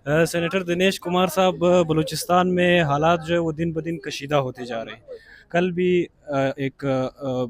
Senator Dinesh Kumar साहब, बलूचिस्तान में हालात जो है वो दिन ब दिन कशीदा होते जा रहे हैं। कल भी एक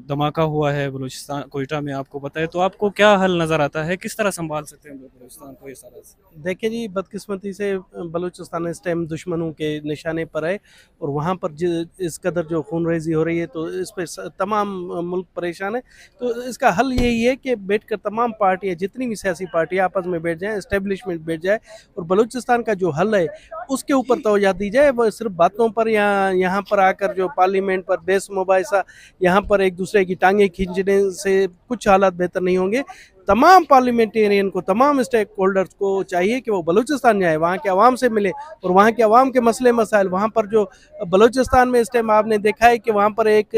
धमाका हुआ है बलूचिस्तान कोयटा में, आपको पता है, तो आपको क्या हल नज़र आता है, किस तरह संभाल सकते हैं हम लोग बलूचिस्तान को इस हालत से? देखिए जी, बदकिस्मती से बलूचिस्तान इस टाइम दुश्मनों के निशाने पर है, और वहाँ पर इस कदर जो खून रेजी हो रही है, तो इस पे तमाम मुल्क परेशान है। तो इसका हल यही है कि बैठकर तमाम पार्टियाँ, जितनी भी सियासी पार्टियाँ आपस में बैठ जाएँ, एस्टेब्लिशमेंट बैठ जाए, और बलूचिस्तान का जो हल है उसके ऊपर तवज्जो दी जाए। वो सिर्फ बातों पर या यहाँ पर आकर जो पार्लियामेंट पर बहस मुबाहिसा, यहाँ पर एक दूसरे की टांगें खींचने से कुछ हालात बेहतर नहीं होंगे। तमाम पार्लियामेंटेरियन को, तमाम स्टेक होल्डर्स को चाहिए कि वो बलूचिस्तान जाए, वहाँ के आवाम से मिले, और वहाँ के आवाम के मसले मसाइल, वहाँ पर जो बलूचिस्तान में इस टाइम आपने देखा है कि वहाँ पर एक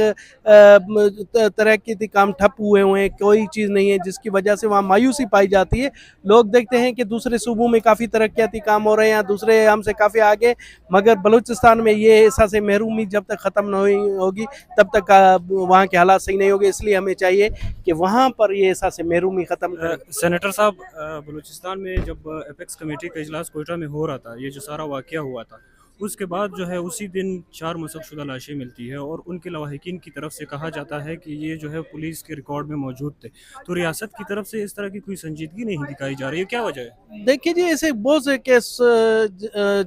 तरक्की काम ठप हुए हुए हैं, कोई चीज़ नहीं है, जिसकी वजह से वहाँ मायूसी पाई जाती है। लोग देखते हैं कि दूसरे सूबों में काफ़ी तरक्याती काम हो रहे हैं, दूसरे हमसे काफ़ी आगे, मगर बलूचिस्तान में ये एहसास महरूमी जब तक ख़त्म नहीं होगी तब तक वहाँ के हालात सही नहीं होंगे। इसलिए हमें चाहिए कि वहाँ पर ये एहसास महरूमी ख़त्म करें। सेनेटर साहब, बलूचिस्तान में जब एपेक्स कमेटी का इजलास कोयटा में हो रहा था, ये जो सारा वाक़या हुआ था, उसके बाद जो है उसी दिन 4 मसकशुदा लाशें मिलती है और उनके लवाहिकीन की तरफ से कहा जाता है कि ये जो है पुलिस के रिकॉर्ड में मौजूद थे। तो रियासत की तरफ से इस तरह की कोई संजीदगी नहीं दिखाई जा रही है, क्या वजह है? देखिए जी, ऐसे बहुत से केस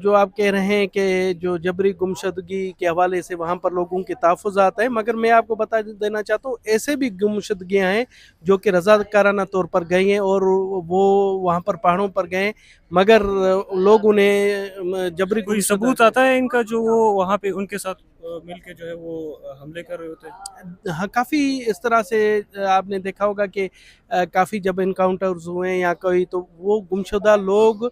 जो आप कह रहे हैं कि जो जबरी गुमशुदगी के हवाले से वहाँ पर लोगों के तहफ़्फ़ुज़ात हैं, मगर मैं आपको बता देना चाहता हूँ, ऐसे भी गुमशुदगियाँ हैं जो कि रज़ाकाराना तौर पर गई हैं, और वो वहाँ पर पहाड़ों पर गए, मगर लोग उन्हें जबरी कोई गुमशुदा। सबूत आता है इनका जो वो वहाँ पे उनके साथ मिल के जो है वो हमले कर रहे होते हैं? हाँ, काफ़ी इस तरह से आपने देखा होगा कि काफ़ी जब इनकाउंटर्स हुए या कोई, तो वो गुमशुदा लोग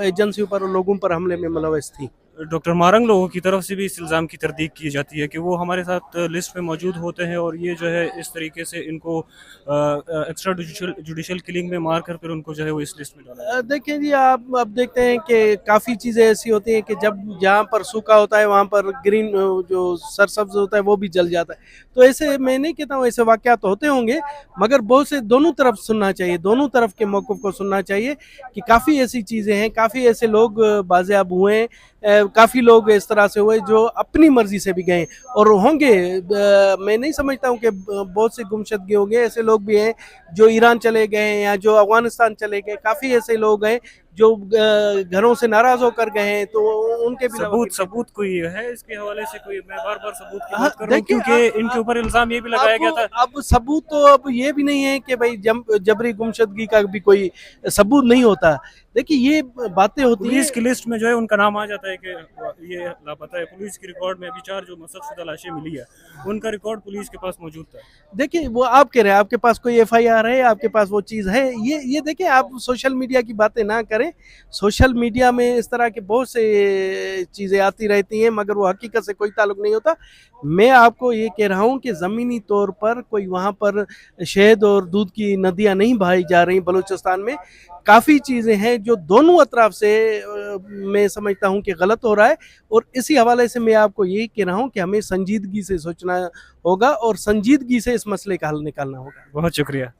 एजेंसियों पर, लोगों पर हमले में मुलव्वस थी। डॉक्टर मारंग लोगों की तरफ से भी इस इल्ज़ाम की तरदीद की जाती है कि वो हमारे साथ लिस्ट में मौजूद होते हैं और ये जो है इस तरीके से इनको एक्स्ट्रा जुडिशल किलिंग में मार कर फिर उनको जो है वो इस लिस्ट में डाला जाता देखिए जी, आप अब देखते हैं कि काफ़ी चीज़ें ऐसी होती हैं कि जब जहाँ पर सूखा होता है वहाँ पर ग्रीन जो सरसब्ज होता है वो भी जल जाता है। तो ऐसे मैं नहीं कहता हूँ ऐसे वाक़यात होते होंगे, मगर बहुत से दोनों तरफ सुनना चाहिए, दोनों तरफ के मौक़िफ़ को सुनना चाहिए कि काफ़ी ऐसी चीज़ें हैं, काफ़ी ऐसे लोग बाज़ियाब हुए हैं, काफ़ी लोग इस तरह से हुए जो अपनी मर्ज़ी से भी गए और होंगे। मैं नहीं समझता हूँ कि बहुत से गुमशुदगी होंगे, ऐसे लोग भी हैं जो ईरान चले गए हैं या जो अफ़गानिस्तान चले गए, काफ़ी ऐसे लोग हैं जो घरों से नाराज़ होकर गए हैं, तो उनके भी सबूत लवाकिन के। सबूत कोई है इसके हवाले से? कोई, मैं बार बार सबूत की हाँ, बात कर रहा हूँ देखिए क्योंकि इनके ऊपर इल्ज़ाम ये भी लगाया गया था। अब सबूत तो अब ये भी नहीं है कि भाई जबरी गुमशुदगी का भी कोई सबूत नहीं होता। देखिए ये बातें होती पुलिस हैं। की लिस्ट में जो है उनका नाम आ जाता है कि ये लापता है। पुलिस के रिकॉर्ड में अभी 4 जो मसकशुदा लाशें मिली है, उनका रिकॉर्ड पुलिस के पास मौजूद था। देखिए वो आप कह रहे हैं आपके पास कोई एफआईआर है, आपके पास वो चीज़ है, ये देखिए, आप सोशल मीडिया की बातें ना करें। सोशल मीडिया में इस तरह के बहुत से चीज़ें आती रहती हैं, मगर वो हकीकत से कोई ताल्लुक नहीं होता। मैं आपको ये कह रहा हूँ कि ज़मीनी तौर पर कोई वहाँ पर शहद और दूध की नदियाँ नहीं बहाई जा रही बलूचिस्तान में। काफ़ी चीज़ें हैं जो दोनों अतराफ से मैं समझता हूँ कि गलत हो रहा है, और इसी हवाले से मैं आपको यही कह रहा हूँ कि हमें संजीदगी से सोचना होगा और संजीदगी से इस मसले का हल निकालना होगा। बहुत शुक्रिया।